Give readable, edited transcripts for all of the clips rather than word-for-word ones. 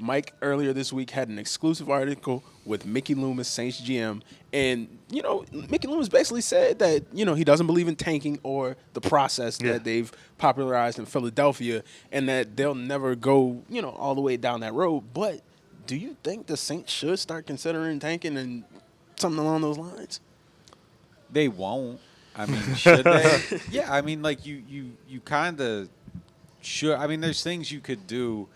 Mike earlier this week had an exclusive article with Mickey Loomis, Saints GM, and Mickey Loomis basically said that he doesn't believe in tanking or the process that they've popularized in Philadelphia, and that they'll never go all the way down that road. But do you think the Saints should start considering tanking and something along those lines? They won't. I mean, should they? Yeah, I mean, like you kind of should. I mean, there's things you could do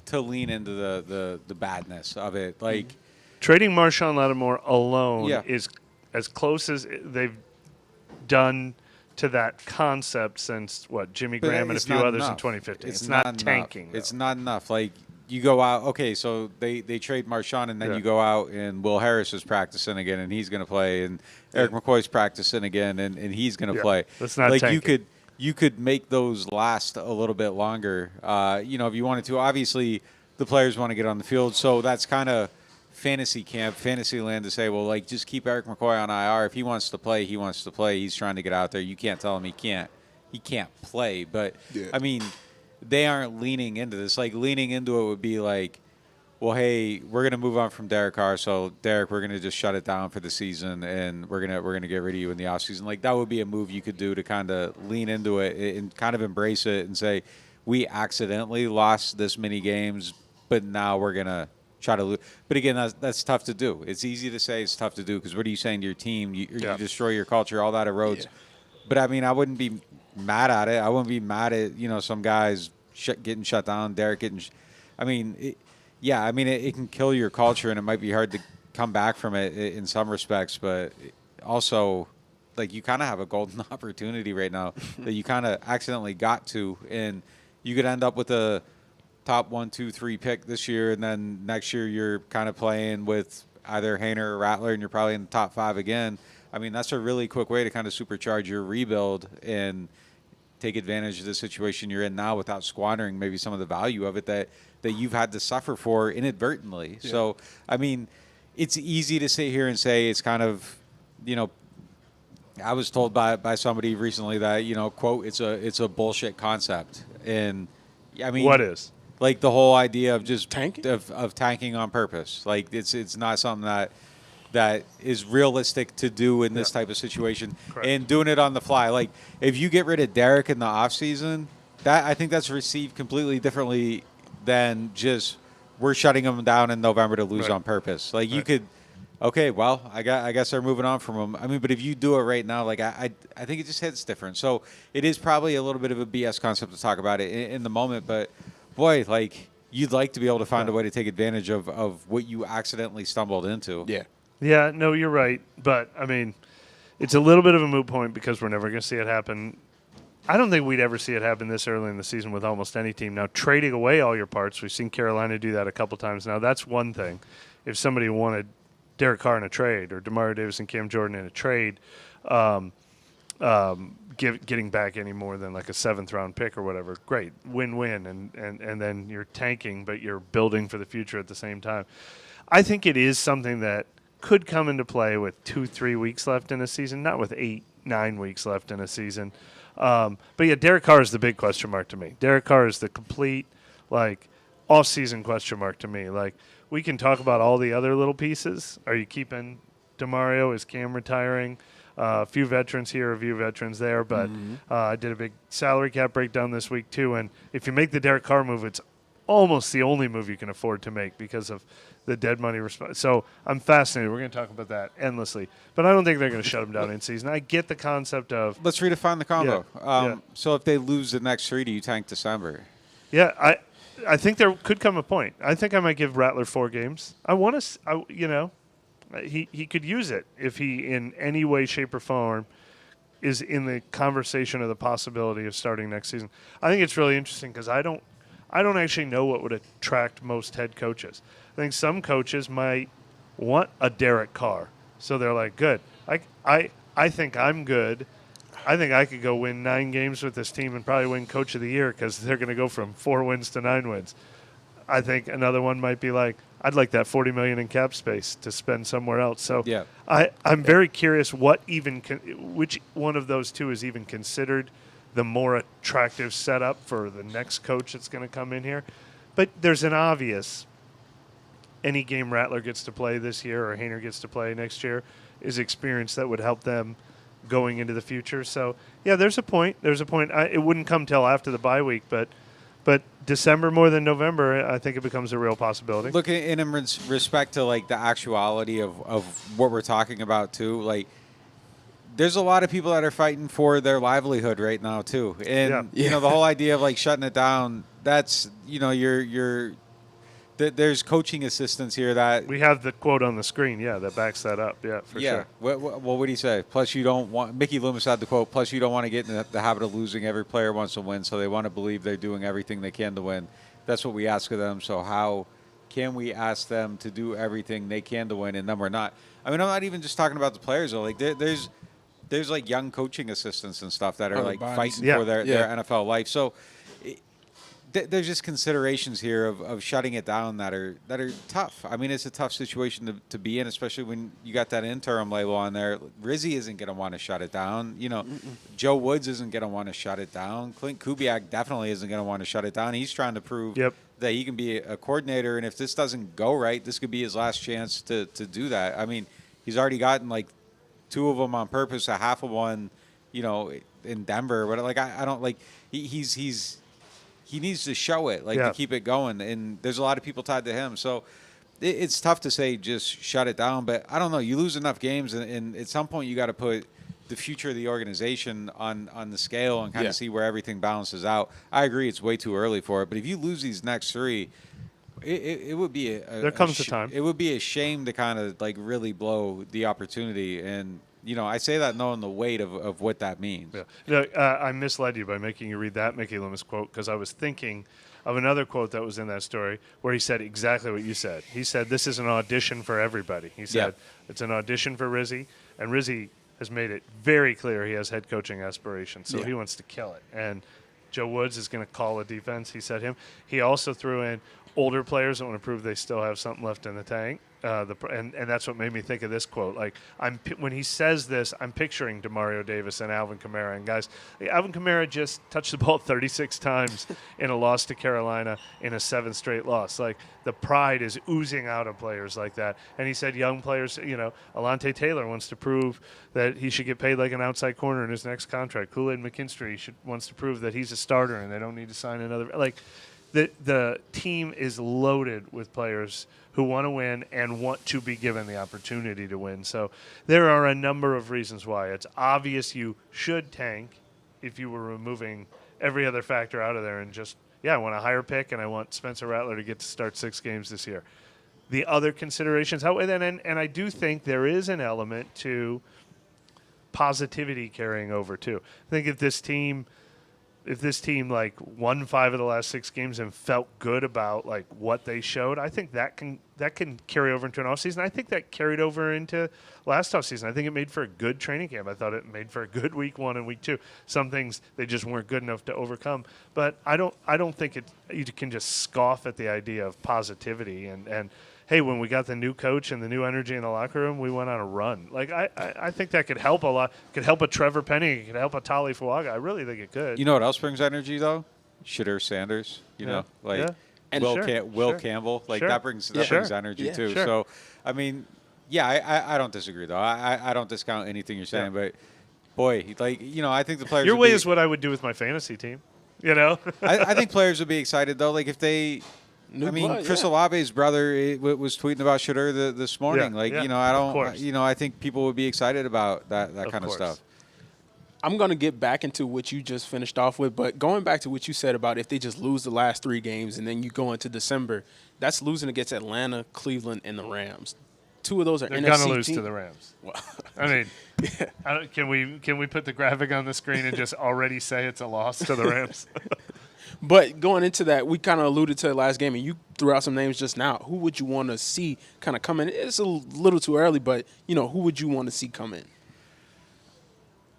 to lean into the badness of it. Like trading Marshawn Lattimore alone is as close as they've done to that concept since Jimmy Graham and a few others in 2015. It's not tanking. It's not enough. Like you go out. Okay, so they trade Marshawn, and then you go out and Will Harris is practicing again, and he's going to play, and Eric McCoy's practicing again, and he's going to play. That's not like tanking. You could make those last a little bit longer. If you wanted to. Obviously, the players want to get on the field, so that's kind of fantasy land to say, well, like just keep Eric McCoy on IR. If he wants to play, he wants to play. He's trying to get out there. You can't tell him he can't play. But I mean, they aren't leaning into this. Like leaning into it would be like, well, hey, we're gonna move on from Derek Carr, so Derek, we're gonna just shut it down for the season, and we're gonna get rid of you in the offseason. Like that would be a move you could do to kind of lean into it and kind of embrace it and say, we accidentally lost this many games, but now we're gonna try to lose. But again, that's tough to do. It's easy to say, it's tough to do, because what are you saying to your team? You destroy your culture, all that erodes. Yeah. But I mean, I wouldn't be mad at it. I wouldn't be mad at some guys getting shut down, Derek getting. I mean, it can kill your culture, and it might be hard to come back from it in some respects. But also, like you kind of have a golden opportunity right now that you kind of accidentally got to, and you could end up with a top 1, 2, 3 pick this year, and then next year you're kind of playing with either Hainer or Rattler, and you're probably in the top 5 again. I mean, that's a really quick way to kind of supercharge your rebuild and take advantage of the situation you're in now without squandering maybe some of the value of it that you've had to suffer for inadvertently. Yeah. So, I mean, it's easy to sit here and say it's kind of, I was told by somebody recently that, quote, it's a bullshit concept. And I mean, what is? Like the whole idea of just tanking of tanking on purpose. Like it's not something that is realistic to do in this type of situation. Correct. And doing it on the fly. Like if you get rid of Derek in the offseason, I think that's received completely differently than just we're shutting him down in November to lose on purpose. Like you could, okay, well, I guess they're moving on from him. I mean, but if you do it right now, like I think it just hits different. So it is probably a little bit of a BS concept to talk about it in the moment, but boy, like you'd like to be able to find a way to take advantage of what you accidentally stumbled into. Yeah. Yeah, no, you're right. But, I mean, it's a little bit of a moot point because we're never going to see it happen. I don't think we'd ever see it happen this early in the season with almost any team. Now, trading away all your parts, we've seen Carolina do that a couple times now. That's one thing. If somebody wanted Derek Carr in a trade or DeMario Davis and Cam Jordan in a trade, getting back any more than like a 7th-round pick or whatever, great, win-win, and then you're tanking, but you're building for the future at the same time. I think it is something that could come into play with 2-3 weeks left in a season, not with 8-9 weeks left in a season. But yeah, Derek Carr is the big question mark to me. Derek Carr is the complete off-season question mark to me. Like we can talk about all the other little pieces. Are you keeping DeMario? Is Cam retiring? A few veterans here, a few veterans there. But I did a big salary cap breakdown this week too. And if you make the Derek Carr move, it's almost the only move you can afford to make because of the dead money response. So I'm fascinated. We're going to talk about that endlessly. But I don't think they're going to shut him down in season. I get the concept of... Let's redefine the combo. So if they lose the next 3, do you tank December? Yeah, I think there could come a point. I think I might give Rattler 4 games. I want to... He could use it if he, in any way, shape, or form, is in the conversation of the possibility of starting next season. I think it's really interesting because I don't actually know what would attract most head coaches. I think some coaches might want a Derek Carr. So they're like, good. I think I'm good. I think I could go win 9 games with this team and probably win Coach of the Year because they're going to go from 4 wins to 9 wins. I think another one might be like, I'd like that $40 million in cap space to spend somewhere else. So I'm very curious which one of those two is even considered the more attractive setup for the next coach that's going to come in here. But there's an obvious any game Rattler gets to play this year or Hayner gets to play next year is experience that would help them going into the future. So, yeah, there's a point. It wouldn't come till after the bye week, but December more than November, I think it becomes a real possibility. Look, in respect to like the actuality of what we're talking about too, like there's a lot of people that are fighting for their livelihood right now too, and you know the whole idea of like shutting it down. That's there's coaching assistants here that we have the quote on the screen, that backs that up, for sure. Well, what do you say? Plus, you don't want Mickey Loomis had the quote. Plus, you don't want to get in the habit of losing. Every player wants to win, so they want to believe they're doing everything they can to win. That's what we ask of them. So how can we ask them to do everything they can to win, and then we're not? I mean, I'm not even just talking about the players though. Like there's like young coaching assistants and stuff that are like fighting for their NFL life. So. There's just considerations here of shutting it down that are tough. I mean, it's a tough situation to be in, especially when you got that interim label on there. Rizzy isn't going to want to shut it down. You know, Joe Woods isn't going to want to shut it down. Clint Kubiak definitely isn't going to want to shut it down. He's trying to prove that he can be a coordinator, and if this doesn't go right, this could be his last chance to do that. I mean, he's already gotten like 2 of them on purpose, a half of one, in Denver. But like I don't like he needs to show it, to keep it going. And there's a lot of people tied to him. So it's tough to say just shut it down. But I don't know. You lose enough games, and at some point you got to put the future of the organization on the scale and kind of see where everything balances out. I agree it's way too early for it. But if you lose these next 3, it would be there comes a time. It would be a shame to kind of like really blow the opportunity. And I say that knowing the weight of what that means. Yeah. I misled you by making you read that Mickey Loomis quote because I was thinking of another quote that was in that story where he said exactly what you said. He said, this is an audition for everybody. He said, it's an audition for Rizzy, and Rizzy has made it very clear he has head coaching aspirations, so he wants to kill it. And Joe Woods is going to call a defense, he said him. He also threw in older players that want to prove they still have something left in the tank. And that's what made me think of this quote. Like when he says this, I'm picturing Demario Davis and Alvin Kamara. And guys, Alvin Kamara just touched the ball 36 times in a loss to Carolina in a 7th straight loss. Like the pride is oozing out of players like that. And he said young players, Alante Taylor wants to prove that he should get paid like an outside corner in his next contract. Kool-Aid McKinstry wants to prove that he's a starter and they don't need to sign another. Like the team is loaded with players who want to win and want to be given the opportunity to win. So there are a number of reasons why. It's obvious you should tank if you were removing every other factor out of there and just, I want a higher pick and I want Spencer Rattler to get to start 6 games this year. The other considerations, and I do think there is an element to positivity carrying over too. I think if this team like won 5 of the last 6 games and felt good about like what they showed, I think that can carry over into an offseason. I think that carried over into last offseason. I think it made for a good training camp. I thought it made for a good week 1 and week 2. Some things they just weren't good enough to overcome. But I don't think you can just scoff at the idea of positivity and hey, when we got the new coach and the new energy in the locker room, we went on a run. Like I think that could help a lot. It could help a Trevor Penning. It could help a Tali Fuaga. I really think it could. You know what else brings energy though? Shitter Sanders. And Will Campbell. Like that brings energy too. Sure. So, I mean, I don't disagree though. I don't discount anything you're saying, but boy, I think the players. Your way is what I would do with my fantasy team. I think players would be excited though. Like if they. Chris Olave's brother was tweeting about Shedeur this morning. I think people would be excited about that kind of stuff. I'm going to get back into what you just finished off with, but going back to what you said about if they just lose the last 3 games and then you go into December, that's losing against Atlanta, Cleveland, and the Rams. 2 of those are NFC teams. They're going to lose to the Rams. Well, I mean, can we put the graphic on the screen and just already say it's a loss to the Rams? But going into that, we kind of alluded to the last game, and you threw out some names just now. Who would you want to see kind of come in? It's a little too early, but, who would you want to see come in?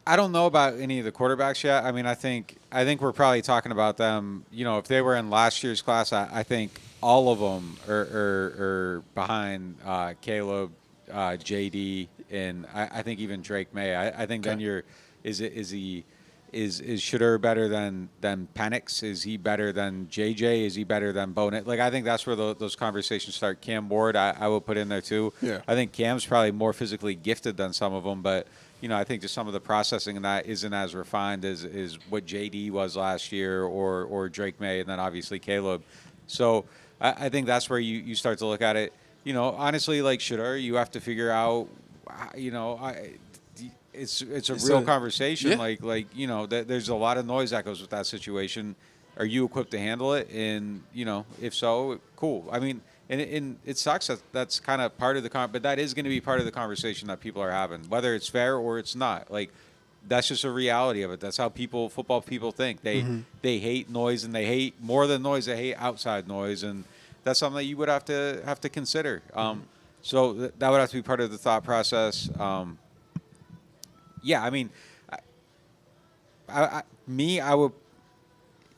I don't know about any of the quarterbacks yet. I mean, I think we're probably talking about them. If they were in last year's class, I think all of them are behind Caleb, JD, and I think even Drake May. I think then is Is Shedeur better than Penix? Is he better than JJ? Is he better than Bonet? Like, I think that's where those conversations start. Cam Ward, I would put in there too. Yeah. I think Cam's probably more physically gifted than some of them, but I think just some of the processing in that isn't as refined as what JD was last year or Drake May, and then obviously Caleb. So I think that's where you start to look at it. Honestly, like Shedeur, you have to figure out, it's a real conversation. Yeah. There's a lot of noise that goes with that situation. Are you equipped to handle it? And if so, cool. I mean, and it sucks that that's kind of part of the but that is going to be part of the conversation that people are having, whether it's fair or it's not. Like, that's just a reality of it. That's how football people think. They hate noise, and they hate more than noise. They hate outside noise, and that's something that you would have to consider. So that would have to be part of the thought process. Yeah, I mean, I would,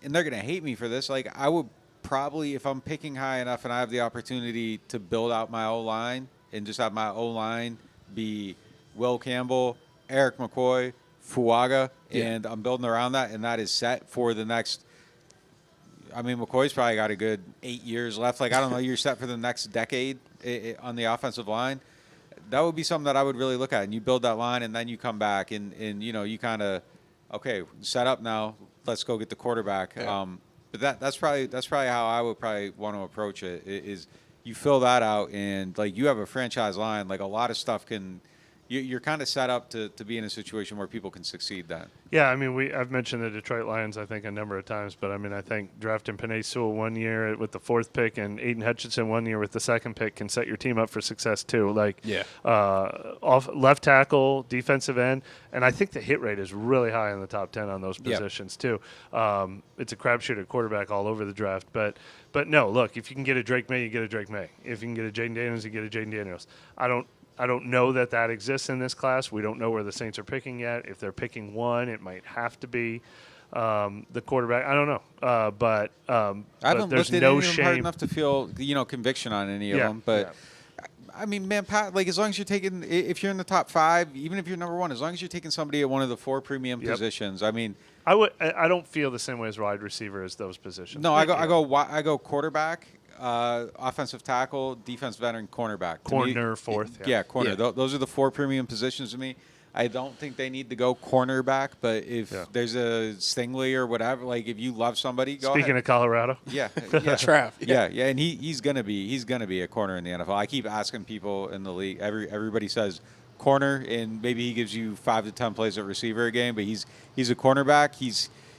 and they're going to hate me for this. Like, I would probably, if I'm picking high enough and I have the opportunity to build out my O-line and just have my O-line be Will Campbell, Eric McCoy, Fuaga, and I'm building around that, and that is set for the next. I mean, McCoy's probably got a good 8 years left. Like, I don't know, you're set for the next decade on the offensive line. That would be something that I would really look at. And you build that line, and then you come back, and you kind of, okay, set up now. Let's go get the quarterback. Yeah. But that's probably how I would probably want to approach it. Is you fill that out, and like you have a franchise line. Like, a lot of stuff can. You're kind of set up to be in a situation where people can succeed then. Yeah, I mean, I've mentioned the Detroit Lions, I think, a number of times, but I mean, I think drafting Penei Sewell 1 year with the 4th pick and Aiden Hutchinson 1 year with the 2nd pick can set your team up for success too. Like, off left tackle, defensive end, and I think the hit rate is really high in the top 10 on those positions too. It's a crapshoot at quarterback all over the draft, but no, look, if you can get a Drake May, you get a Drake May. If you can get a Jaden Daniels, you get a Jaden Daniels. I don't know that exists in this class. We don't know where the Saints are picking yet. If they're picking one, it might have to be the quarterback. I don't know, but I haven't there's looked at no any of them hard shame. enough to feel conviction on any of them. But I mean, man, Pat, like, as long as you're taking, if you're in the top 5, even if you're number 1, as long as you're taking somebody at one of the 4 premium positions, I mean, I don't feel the same way as wide receiver as those positions. No, I go quarterback. Offensive tackle, defense veteran, cornerback. Corner, 4th. Yeah, corner. Yeah. Those are the 4 premium positions to me. I don't think they need to go cornerback, but if there's a Stingley or whatever, like, if you love somebody, go Speaking ahead. of Colorado. Yeah. Trav. Yeah, and he's gonna be a corner in the NFL. I keep asking people in the league. Everybody says corner, and maybe he gives you 5 to 10 plays at receiver a game, but he's a cornerback.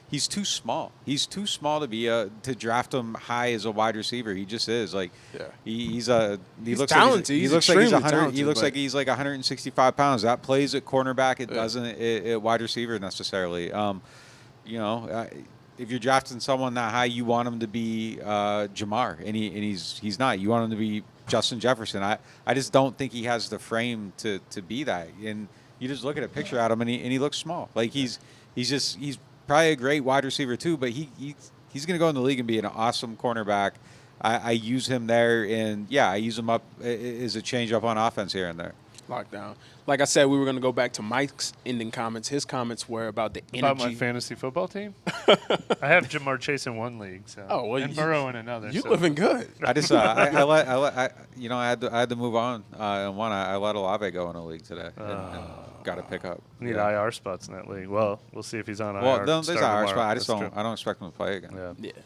He's too small. He's too small to be to draft him high as a wide receiver. He just is. Like, he looks talented. He looks like he's 100. He looks like he's like 165 pounds. That plays at cornerback. It doesn't at wide receiver necessarily. If you're drafting someone that high, you want him to be Jamar, and he's not. You want him to be Justin Jefferson. I just don't think he has the frame to be that. And you just look at a picture at him, and he looks small. Like, he's probably a great wide receiver too, but he's going to go in the league and be an awesome cornerback. I use him there, and I use him up as a change up on offense here and there. Lockdown. Like I said, we were going to go back to Mike's ending comments. His comments were about the energy. About my fantasy football team? I have Jamar Chase in one league, so and Burrow in another. You living good. I just I had to move on. And I let Olave go in a league today. And got to pick up. Need IR spots in that league. Well, we'll see if he's on IR. Well, there's IR tomorrow. spot. I That's don't expect him to play again. true. Yeah. Yeah.